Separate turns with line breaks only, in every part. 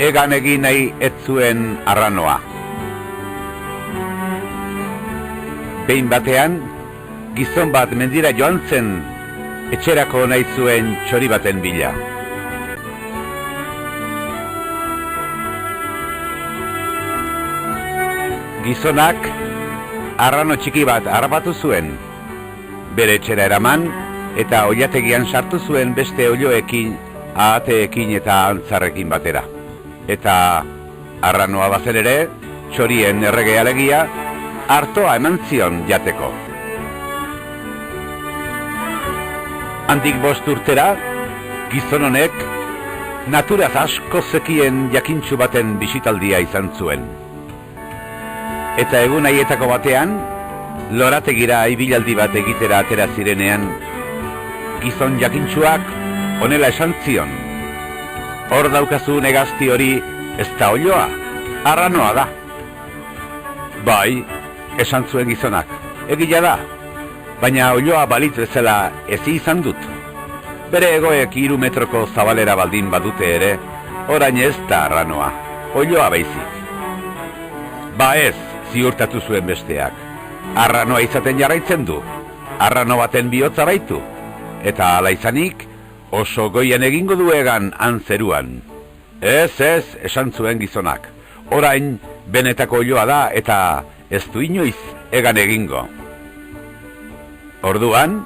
egan egin nahi ez zuen arranoa. Behin batean, gizon bat mendira joan zen, etxerako nahi zuen txori baten bila. Gizonak arrano txiki bat harrapatu zuen, bere etxera eraman eta oilategian sartu zuen beste oiloekin, ahateekin eta antzarrekin batera. Eta arranoa bazen ere, txorien errege alegia, artoa eman zion jateko. Handik 5 urtera, gizon honek naturaz asko zekien jakintsu baten bisitaldia izan zuen. Eta egun haietako batean, lorategira ibilaldi bat egitera atera zirenean, gizon jakintsuak honela esan zion: hor daukazu negazti hori ez da oiloa, arranoa da. Bai, esan zuen gizonak, egia da, baina oiloa balitz bezala ezi izan dut. Bere egoek 3 metroko zabalera baldin badute ere, orain ez da arranoa, oiloa baizik. Ba ez, ziurtatu zuen besteak, arranoa izaten jarraitzen du, arrano baten bihotza baitu, eta hala izanik, oso goien egingo duegan antzeruan. Ez, esan zuen gizonak, orain benetako oiloa da eta ez du inoiz egan egingo. Orduan,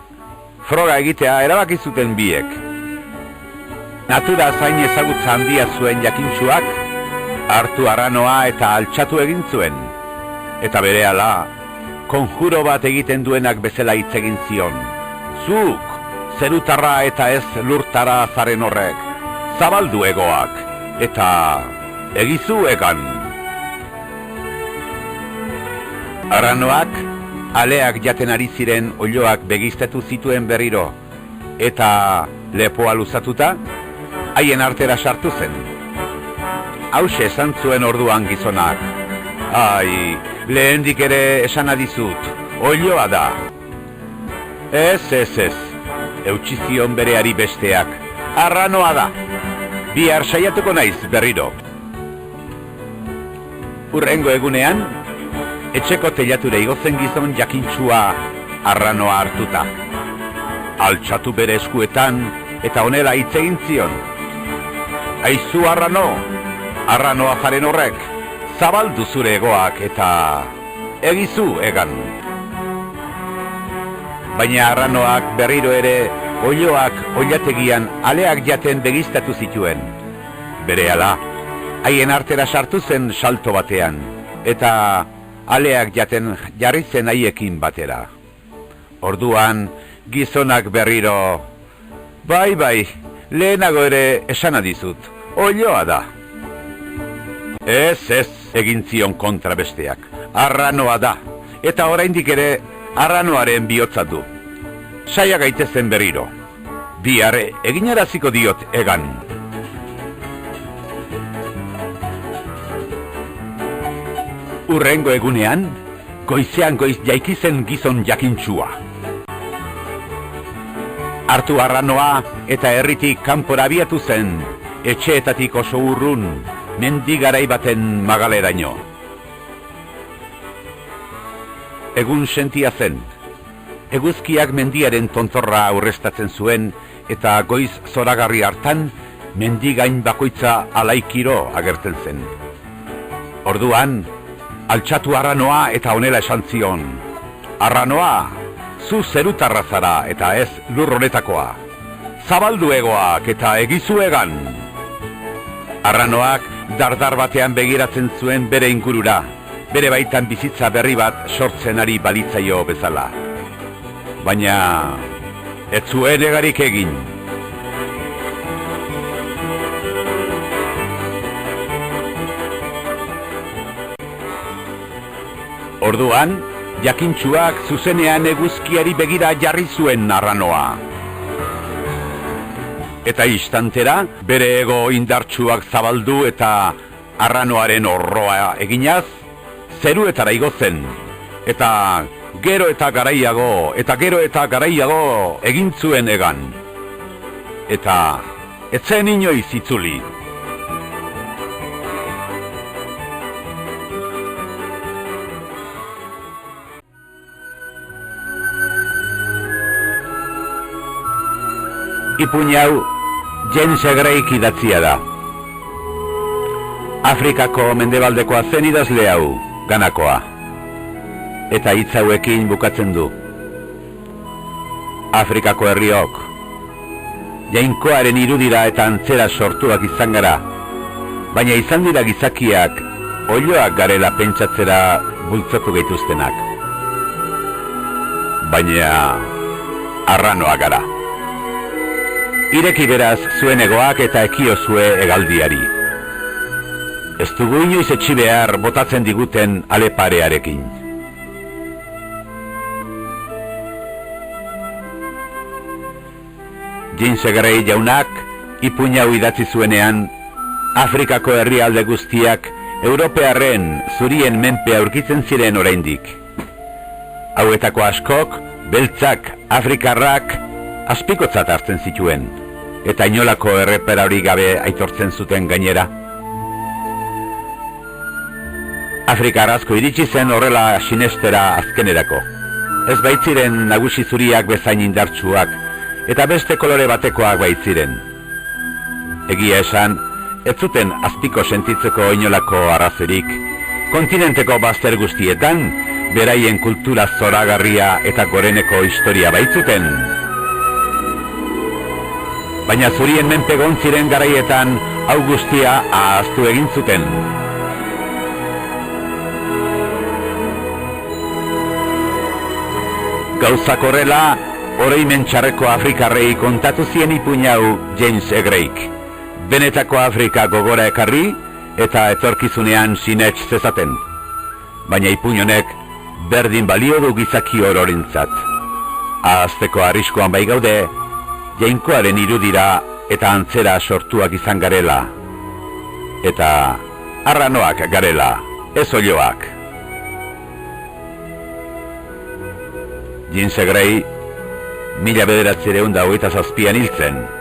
froga egitea erabaki zuten biek. Natura zain ezagutza handia zuen jakintsuak, hartu arranoa eta altxatu egin zuen. Eta berehala, konjuro bat egiten duenak bezala hitz egin zion. Zuk, zerutarra eta ez lurtara zaren horrek, zabaldu egoak, eta egizu egan. Arranoak, aleak jaten ari ziren oiloak begiztatu zituen berriro, eta lepoa luzatuta, haien artera sartu zen. Hauxe esan zuen orduan gizonak: ai, lehendik ere esan adizut, oiloa da. Ez, eutsi zion bereari besteak, arranoa da. Bihar saiatuko naiz berriro. Hurrengo egunean, etxeko teilatura igotzen gizon jakintsua arranoa hartuta. Altxatu bere eskuetan eta honela hitz egin zion: aizu arrano, arranoa zaren horrek, zabaldu zure egoak eta egizu egan. Baina arranoak berriro ere oiloak oilategian aleak jaten begiztatu zituen. Berehala, haien artera sartu zen salto batean, eta aleak jaten jarri zen haiekin batera. Orduan, gizonak berriro: bai, lehenago ere esan adizut, oiloa da. Ez, egin zion kontra besteak, arranoa da, eta oraindik ere arranoaren bihotza du. Saia gaitezen berriro, bihar eginaraziko diot egan. Hurrengo egunean, goizean goiz jaiki zen gizon jakintsua. Hartu arranoa eta herritik kanpora abiatu zen, etxeetatik oso urrun, mendi garai baten magaleraino. Egun sentia zen. Eguzkiak mendiaren tontorra aurreztatzen zuen, eta goiz zoragarri hartan, mendi gain bakoitza alaikiro agertzen zen. Orduan, altxatu arranoa eta honela esan zion: arranoa, zu zerutarra zara eta ez lur honetakoa. Zabaldu egoak eta egizu egan. Arranoak dardar batean begiratzen zuen bere ingurura, bere baitan bizitza berri bat sortzen ari balitzaio bezala. Baina ez zuen egarik egin. Orduan, jakintsuak zuzenean eguzkiari begira jarri zuen arranoa. Eta istantera, bere ego indartsuak zabaldu eta arranoaren orroa eginaz, zeruetara igo zen. Eta gero eta garaiago egin zuen egan. Eta ez zen inoiz itzuli. Ipuin hau James Greik idatzia da. Afrikako mendebaldekoa zen idazle hau, Ganakoa. Eta hitz hauekin bukatzen du. Afrikako herriok, jainkoaren irudira eta antzera sortuak izan gara, baina izan dira gizakiak, oiloak garela pentsatzera bultzoko gaituztenak. Baina arranoak gara. Ireki beraz zuen egoak eta ekiozue hegaldiari. Ez dugu inoiz etxi behar botatzen diguten aleparearekin. James Gray jaunak ipuin hau idatzi zuenean, Afrikako herrialde guztiak Europearren zurien menpe aurkitzen ziren oraindik. Hauetako askok, beltzak, afrikarrak, azpikotzat hartzen zituen, eta inolako errepera hori gabe aitortzen zuten gainera. Afrikar asko iritsi zen horrela sinestera azkenerako. Ez baitziren nagusi zuriak bezain indartsuak, eta beste kolore batekoak baitziren. Egia esan, ez zuten azpiko sentitzeko inolako arrazorik, kontinenteko bazter guztietan, beraien kultura zoragarria eta goreneko historia baitzuten. Baina zurien menpe gontziren garaietan, hau guztia ahaztu egin zuten. Gauzak horrela, oroimen txarreko Afrikarrei kontatu zien ipuin hau James Greik. Benetako Afrika gogora ekarri eta etorkizunean sinets zezaten. Baina ipuin honek berdin balio du gizaki ororentzat. Ahazteko arriskuan bai gaude, jainkoaren irudira eta antzera sortuak izan garela. Eta arranoak garela, ez oioak. James Gray 1927an hiltzen.